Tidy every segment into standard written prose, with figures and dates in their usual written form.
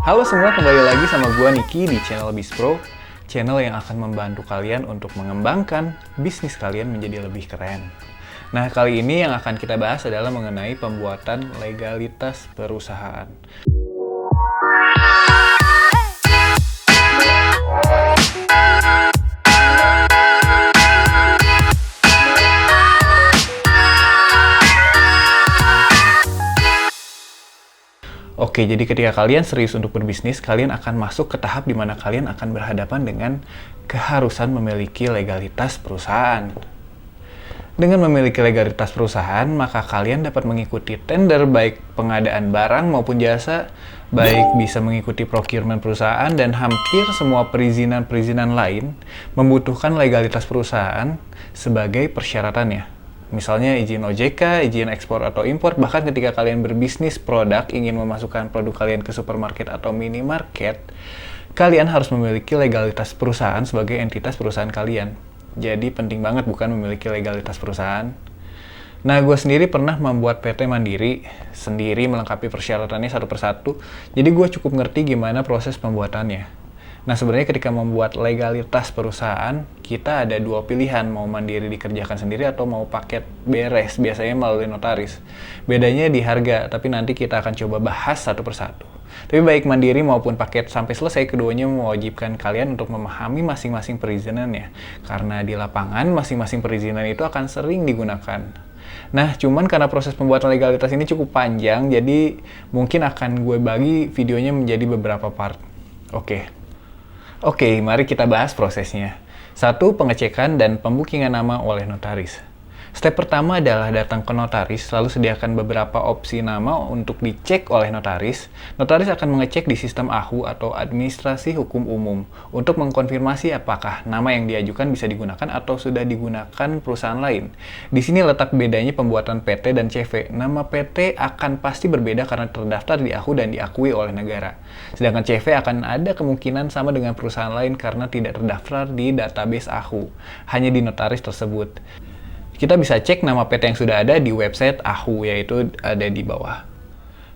Halo semua, kembali lagi sama gua Niki di channel Bispro, channel yang akan membantu kalian untuk mengembangkan bisnis kalian menjadi lebih keren. Nah, kali ini yang akan kita bahas adalah mengenai pembuatan legalitas perusahaan. Oke, jadi ketika kalian serius untuk berbisnis, kalian akan masuk ke tahap di mana kalian akan berhadapan dengan keharusan memiliki legalitas perusahaan. Dengan memiliki legalitas perusahaan, maka kalian dapat mengikuti tender baik pengadaan barang maupun jasa, baik bisa mengikuti procurement perusahaan, dan hampir semua perizinan-perizinan lain membutuhkan legalitas perusahaan sebagai persyaratannya. Misalnya izin OJK, izin ekspor atau impor, bahkan ketika kalian berbisnis produk, ingin memasukkan produk kalian ke supermarket atau minimarket, kalian harus memiliki legalitas perusahaan sebagai entitas perusahaan kalian. Jadi penting banget bukan memiliki legalitas perusahaan. Nah, gue sendiri pernah membuat PT Mandiri, sendiri melengkapi persyaratannya satu persatu, jadi gue cukup ngerti gimana proses pembuatannya. Nah, sebenarnya ketika membuat legalitas perusahaan, kita ada dua pilihan, mau mandiri dikerjakan sendiri atau mau paket beres, biasanya melalui notaris. Bedanya di harga, tapi nanti kita akan coba bahas satu persatu. Tapi baik mandiri maupun paket sampai selesai, keduanya mewajibkan kalian untuk memahami masing-masing perizinannya. Karena di lapangan, masing-masing perizinan itu akan sering digunakan. Nah, cuman karena proses pembuatan legalitas ini cukup panjang, jadi mungkin akan gue bagi videonya menjadi beberapa part. Oke, mari kita bahas prosesnya. 1. Pengecekan dan pembukingan nama oleh notaris. Step pertama adalah datang ke notaris, lalu sediakan beberapa opsi nama untuk dicek oleh notaris. Notaris akan mengecek di sistem AHU atau Administrasi Hukum Umum untuk mengkonfirmasi apakah nama yang diajukan bisa digunakan atau sudah digunakan perusahaan lain. Di sini letak bedanya pembuatan PT dan CV. Nama PT akan pasti berbeda karena terdaftar di AHU dan diakui oleh negara. Sedangkan CV akan ada kemungkinan sama dengan perusahaan lain karena tidak terdaftar di database AHU, hanya di notaris tersebut. Kita bisa cek nama PT yang sudah ada di website AHU, yaitu ada di bawah.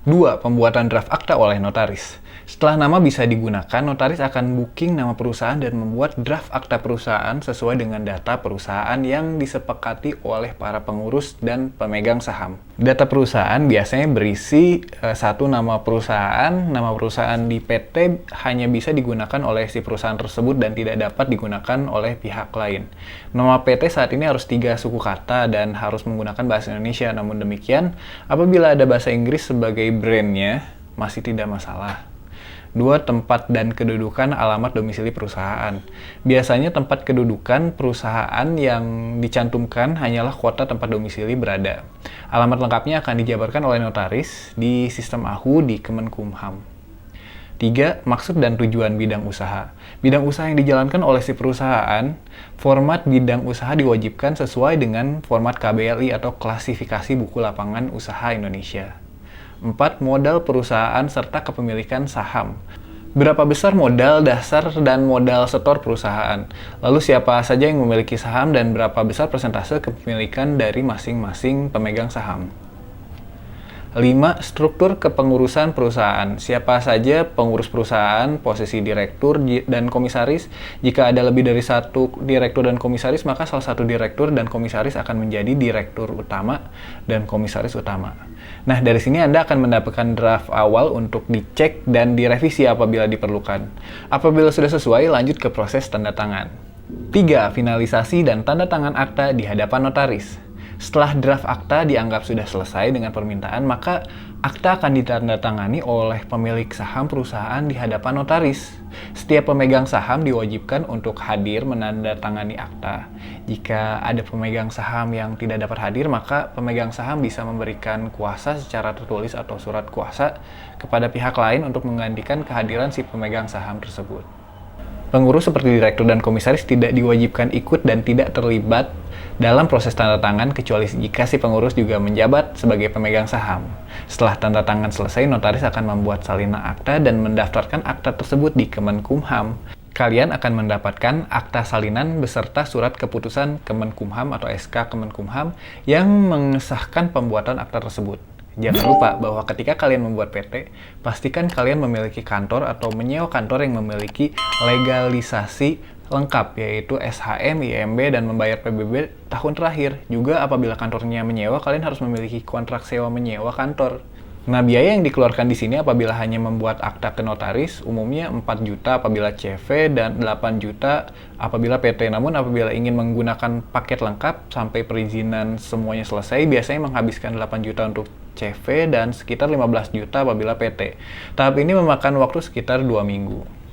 2. Pembuatan draft akta oleh notaris. Setelah nama bisa digunakan, notaris akan booking nama perusahaan dan membuat draft akta perusahaan sesuai dengan data perusahaan yang disepakati oleh para pengurus dan pemegang saham. Data perusahaan biasanya berisi satu nama perusahaan di PT hanya bisa digunakan oleh si perusahaan tersebut dan tidak dapat digunakan oleh pihak lain. Nama PT saat ini harus 3 suku kata dan harus menggunakan bahasa Indonesia, namun demikian, apabila ada bahasa Inggris sebagai brandnya, masih tidak masalah. 2. Tempat dan kedudukan alamat domisili perusahaan. Biasanya tempat kedudukan perusahaan yang dicantumkan hanyalah kota tempat domisili berada. Alamat lengkapnya akan dijabarkan oleh notaris di sistem AHU di Kemenkumham. 3. Maksud dan tujuan bidang usaha. Bidang usaha yang dijalankan oleh si perusahaan, format bidang usaha diwajibkan sesuai dengan format KBLI atau Klasifikasi Buku Lapangan Usaha Indonesia. 4. Modal perusahaan serta kepemilikan saham. Berapa besar modal dasar dan modal setor perusahaan? Lalu siapa saja yang memiliki saham dan berapa besar persentase kepemilikan dari masing-masing pemegang saham? 5. Struktur kepengurusan perusahaan. Siapa saja pengurus perusahaan, posisi direktur dan komisaris. Jika ada lebih dari satu direktur dan komisaris, maka salah satu direktur dan komisaris akan menjadi direktur utama dan komisaris utama. Nah, dari sini Anda akan mendapatkan draft awal untuk dicek dan direvisi apabila diperlukan. Apabila sudah sesuai, lanjut ke proses tanda tangan. 3. Finalisasi dan tanda tangan akta di hadapan notaris. Setelah draft akta dianggap sudah selesai dengan permintaan, maka akta akan ditandatangani oleh pemilik saham perusahaan di hadapan notaris. Setiap pemegang saham diwajibkan untuk hadir menandatangani akta. Jika ada pemegang saham yang tidak dapat hadir, maka pemegang saham bisa memberikan kuasa secara tertulis atau surat kuasa kepada pihak lain untuk menggantikan kehadiran si pemegang saham tersebut. Pengurus seperti direktur dan komisaris tidak diwajibkan ikut dan tidak terlibat dalam proses tanda tangan kecuali jika si pengurus juga menjabat sebagai pemegang saham. Setelah tanda tangan selesai, notaris akan membuat salinan akta dan mendaftarkan akta tersebut di Kemenkumham. Kalian akan mendapatkan akta salinan beserta surat keputusan Kemenkumham atau SK Kemenkumham yang mengesahkan pembuatan akta tersebut. Jangan lupa bahwa ketika kalian membuat PT, pastikan kalian memiliki kantor atau menyewa kantor yang memiliki legalisasi lengkap, yaitu SHM, IMB, dan membayar PBB tahun terakhir. Juga apabila kantornya menyewa, kalian harus memiliki kontrak sewa menyewa kantor. Nah, biaya yang dikeluarkan di sini apabila hanya membuat akta ke notaris, umumnya 4 juta apabila CV dan 8 juta apabila PT. Namun apabila ingin menggunakan paket lengkap sampai perizinan semuanya selesai, biasanya menghabiskan 8 juta untuk CV dan sekitar 15 juta apabila PT. Tahap ini memakan waktu sekitar 2 minggu.